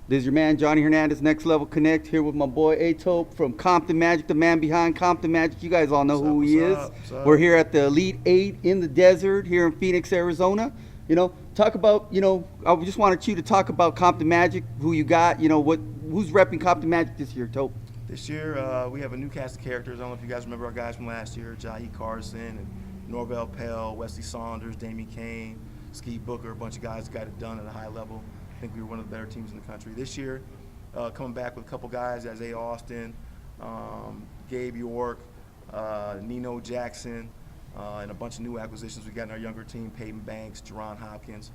This is your man, Johnny Hernandez, Next Level Connect, here with my boy Atope from Compton Magic, the man behind Compton Magic. You guys all know who he is. We're here at the Elite Eight in the desert here in Phoenix, Arizona. Talk about, I just wanted you to talk about Compton Magic, who you got, who's repping Compton Magic this year, Tope? This year, we have a new cast of characters. I don't know if you guys remember our guys from last year, Jahi Carson and Norvell Pell, Wesley Saunders, Damian Kane, Skeet Booker, a bunch of guys got it done at a high level. I think we were one of the better teams in the country. This year, coming back with a couple guys, Isaiah Austin, Gabe York, Nino Jackson, and a bunch of new acquisitions we got in our younger team, Peyton Banks, Jerron Hopkins,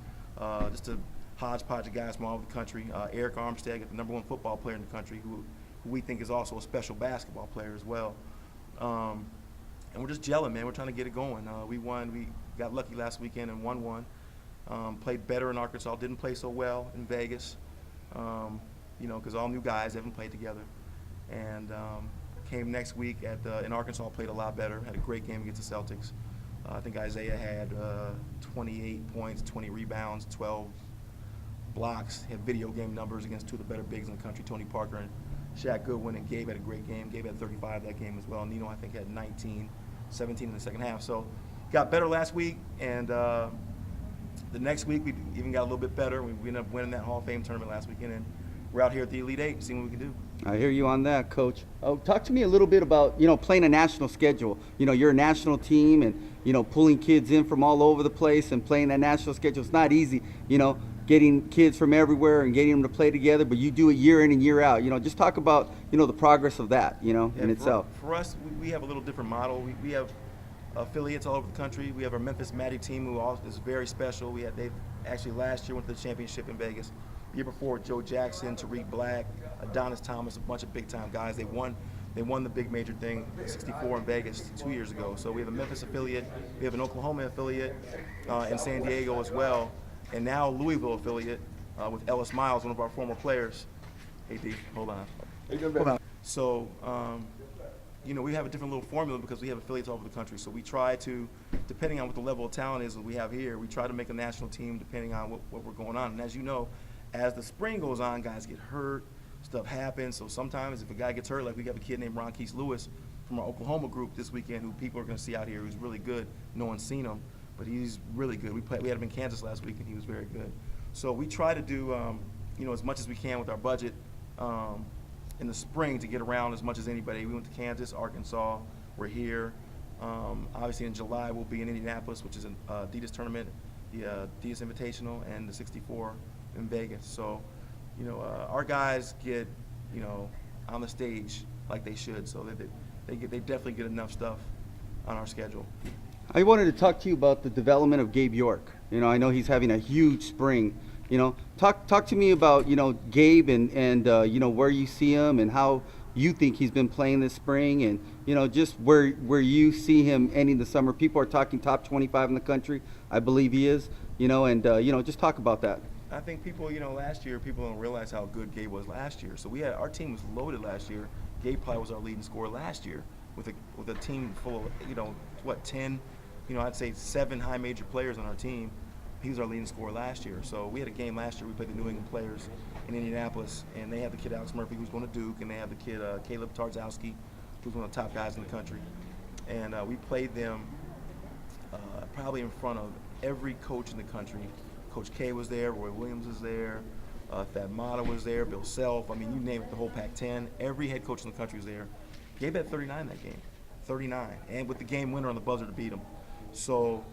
just a hodgepodge of guys from all over the country. Eric Armstead, the #1 football player in the country, who we think is also a special basketball player as well. And we're just gelling, man. We're trying to get it going. We got lucky last weekend and won one. Played better in Arkansas, didn't play so well in Vegas, because all new guys haven't played together. And came next week in Arkansas, played a lot better, had a great game against the Celtics. I think Isaiah had 28 points, 20 rebounds, 12 blocks, had video game numbers against two of the better bigs in the country, Tony Parker and Shaq Goodwin, and Gabe had a great game. Gabe had 35 that game as well. Nino, I think, had 19, 17 in the second half. So got better last week, and the next week we even got a little bit better. We ended up winning that Hall of Fame tournament last weekend, and we're out here at the Elite Eight seeing what we can do. I hear you on that, Coach. Talk to me a little bit about, playing a national schedule. You're a national team and, pulling kids in from all over the place and playing that national schedule. It's not easy, getting kids from everywhere and getting them to play together, but you do it year in and year out. Just talk about, the progress of that, in itself. For us, we have a little different model. We have affiliates all over the country. We have our Memphis Magic team, who is very special. They actually last year went to the championship in Vegas. The year before, Joe Jackson, Tariq Black, Adonis Thomas, a bunch of big-time guys. They won the big major thing, 64 in Vegas 2 years ago. So we have a Memphis affiliate, we have an Oklahoma affiliate, in San Diego as well, and now Louisville affiliate with Ellis Miles, one of our former players. Hey D, hold on. Hold on. So, we have a different little formula because we have affiliates all over the country. So we try to, depending on what the level of talent is that we have here, we try to make a national team depending on what we're going on. And as you know, as the spring goes on, guys get hurt, stuff happens. So sometimes if a guy gets hurt, like we have a kid named Ronquise Lewis from our Oklahoma group this weekend, who people are going to see out here, who's really good. No one's seen him, but he's really good. We had him in Kansas last week, and he was very good. So we try to do, as much as we can with our budget in the spring to get around as much as anybody. We went to Kansas, Arkansas. We're here. Obviously in July we'll be in Indianapolis, which is an Adidas tournament, the Adidas Invitational, and the 64 in Vegas. So, our guys get, on the stage like they should. So they definitely get enough stuff on our schedule. I wanted to talk to you about the development of Gabe York. I know he's having a huge spring. Talk to me about, Gabe and where you see him and how you think he's been playing this spring, and, just where you see him ending the summer. People are talking top 25 in the country. I believe he is, and just talk about that. I think people, last year, people don't realize how good Gabe was last year. So our team was loaded last year. Gabe probably was our leading scorer last year with a team full of, 10, I'd say 7 high major players on our team. He was our leading scorer last year. So we had a game last year. We played the New England Players in Indianapolis, and they had the kid Alex Murphy, who's going to Duke, and they have the kid Caleb Tarzowski, who's one of the top guys in the country. And we played them probably in front of every coach in the country. Coach K was there, Roy Williams was there, Thad Matta was there, Bill Self. I mean, you name it, the whole Pac-10. Every head coach in the country was there. Gabe had 39 that game, 39, and with the game winner on the buzzer to beat him. So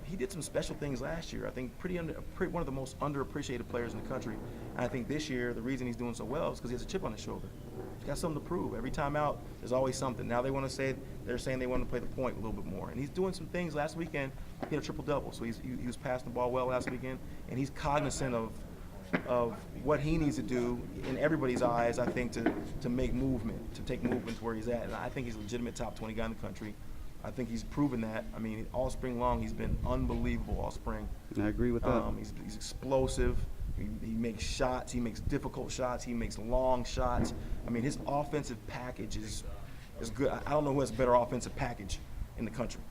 he did some special things last year. I think one of the most underappreciated players in the country. And I think this year, the reason he's doing so well is because he has a chip on his shoulder. He's got something to prove. Every time out, there's always something. Now they're saying they want to play the point a little bit more. And he's doing some things. Last weekend, he had a triple-double. So he was passing the ball well last weekend, and he's cognizant of what he needs to do in everybody's eyes, I think, to make movement, to take movement to where he's at. And I think he's a legitimate top 20 guy in the country. I think he's proven that. I mean, all spring long, he's been unbelievable all spring. I agree with that. He's explosive. He makes shots. He makes difficult shots. He makes long shots. I mean, his offensive package is good. I don't know who has a better offensive package in the country.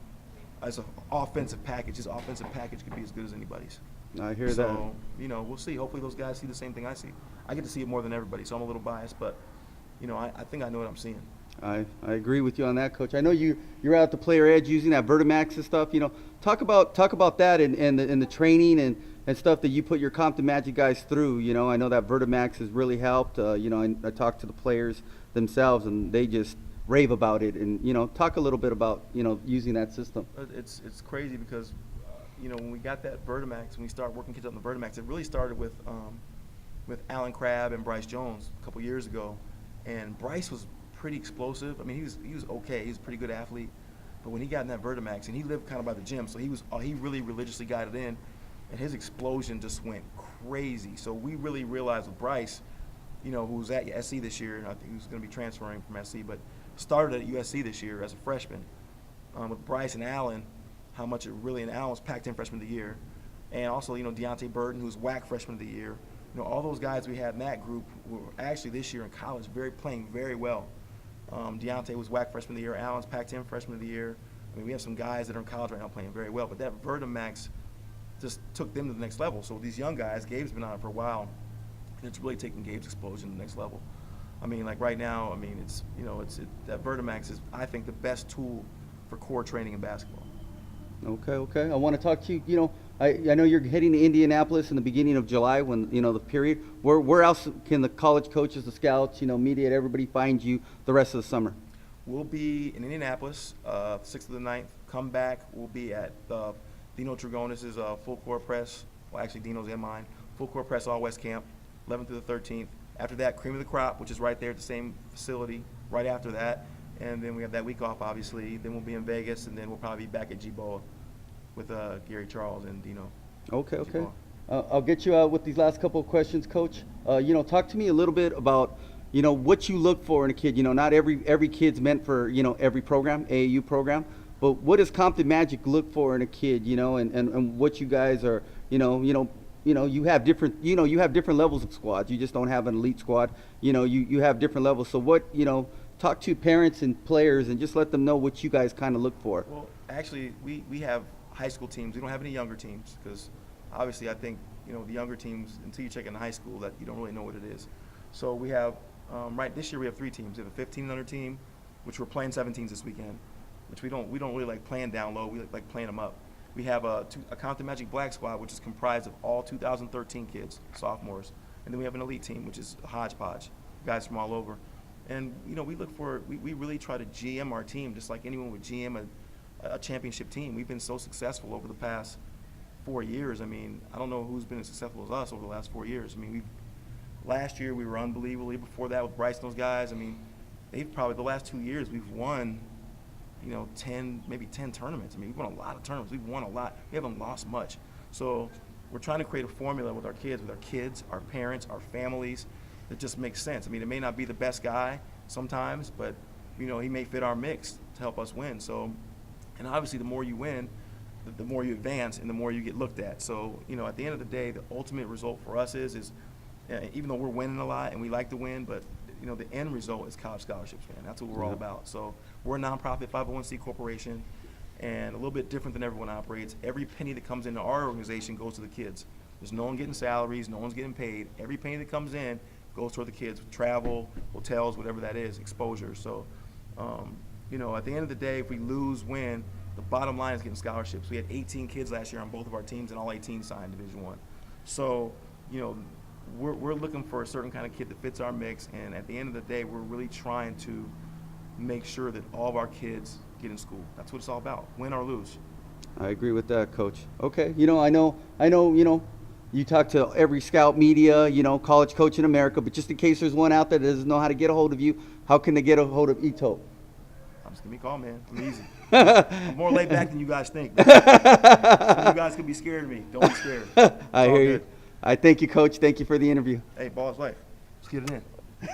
As an offensive package, his offensive package could be as good as anybody's. I hear that. So, we'll see. Hopefully those guys see the same thing I see. I get to see it more than everybody, so I'm a little biased, but I think I know what I'm seeing. I agree with you on that, Coach. I know you're out at the Player Edge using that Vertimax and stuff. Talk about that and the training and stuff that you put your Compton Magic guys through. I know that Vertimax has really helped. I talked to the players themselves, and they just rave about it. And talk a little bit about using that system. It's crazy because when we got that Vertimax, when we started working kids on the Vertimax, it really started with Alan Crabb and Bryce Jones a couple years ago, and Bryce was pretty explosive. I mean, he was okay. He was a pretty good athlete, but when he got in that Vertimax, and he lived kind of by the gym, so he really religiously got it in, and his explosion just went crazy. So we really realized with Bryce, who was at SC this year, and I think he was going to be transferring from SC, but started at USC this year as a freshman. With Bryce and Allen, how much it really, and Allen was Pac-10 freshman of the year, and also Deontay Burton, who was WAC freshman of the year. All those guys we had in that group were actually this year in college playing very well. Deontay was WAC freshman of the year. Allen's Pac-10 freshman of the year. I mean, we have some guys that are in college right now playing very well, but that Vertimax just took them to the next level. So these young guys, Gabe's been on it for a while, and it's really taking Gabe's explosion to the next level. I mean, like right now, I mean, that Vertimax is, I think, the best tool for core training in basketball. Okay. I want to talk to you. I know you're heading to Indianapolis in the beginning of July when the period. Where else can the college coaches, the scouts, media, everybody find you the rest of the summer? We'll be in Indianapolis, 6th to the 9th. Come back. We'll be at Dino Trigonis' full court press. Well, actually, Dino's and mine. Full court press all West Camp, 11th through the 13th. After that, Cream of the Crop, which is right there at the same facility. Right after that, and then we have that week off, obviously. Then we'll be in Vegas, and then we'll probably be back at G-Boa with Gary Charles and Dino. Okay. I'll get you out with these last couple of questions, Coach. Talk to me a little bit about what you look for in a kid. Not every kid's meant for every program, AAU program, but what does Compton Magic look for in a kid? And what you guys are. You have different levels of squads. You just don't have an elite squad. You have different levels. So what talk to parents and players and just let them know what you guys kind of look for. Well, actually, we have high school teams. We don't have any younger teams because obviously I think the younger teams, until you check in high school, that you don't really know what it is. So we have this year we have 3 teams. We have a 15 and under team, which we're playing 17s this weekend, which we don't really like playing down low. We like playing them up. We have a Compton Magic Black Squad, which is comprised of all 2013 kids, sophomores, and then we have an elite team, which is a hodgepodge, guys from all over. And we really try to GM our team just like anyone would GM a championship team. We've been so successful over the past 4 years. I mean, I don't know who's been as successful as us over the last 4 years. I mean, last year we were unbelievable. Before that with Bryce and those guys, I mean, they've probably the last 2 years we've won 10 tournaments. I mean, we've won a lot of tournaments. We've won a lot. We haven't lost much. So we're trying to create a formula with our kids, our parents, our families that just makes sense. I mean, it may not be the best guy sometimes, but he may fit our mix to help us win. So, and obviously the more you win, the more you advance and the more you get looked at. So, at the end of the day, the ultimate result for us is even though we're winning a lot and we like to win, but the end result is college scholarships, man. That's what we're all about. So we're a nonprofit 501c corporation, and a little bit different than everyone operates. Every penny that comes into our organization goes to the kids. There's no one getting salaries, no one's getting paid. Every penny that comes in goes toward the kids, travel, hotels, whatever that is, exposure. So, at the end of the day, if we lose, win, the bottom line is getting scholarships. We had 18 kids last year on both of our teams, and all 18 signed Division I. So, we're looking for a certain kind of kid that fits our mix, and at the end of the day, we're really trying to make sure that all of our kids get in school. That's what it's all about, win or lose. I agree with that, Coach. Okay, I know, you talk to every scout, media, college coach in America, but just in case there's one out there that doesn't know how to get a hold of you, how can they get a hold of Ito? Just give me a call, man. I'm easy. I'm more laid back than you guys think. You guys could be scared of me. Don't be scared. I hear you. I thank you, Coach. Thank you for the interview. Hey, ball's life. Let's get it in.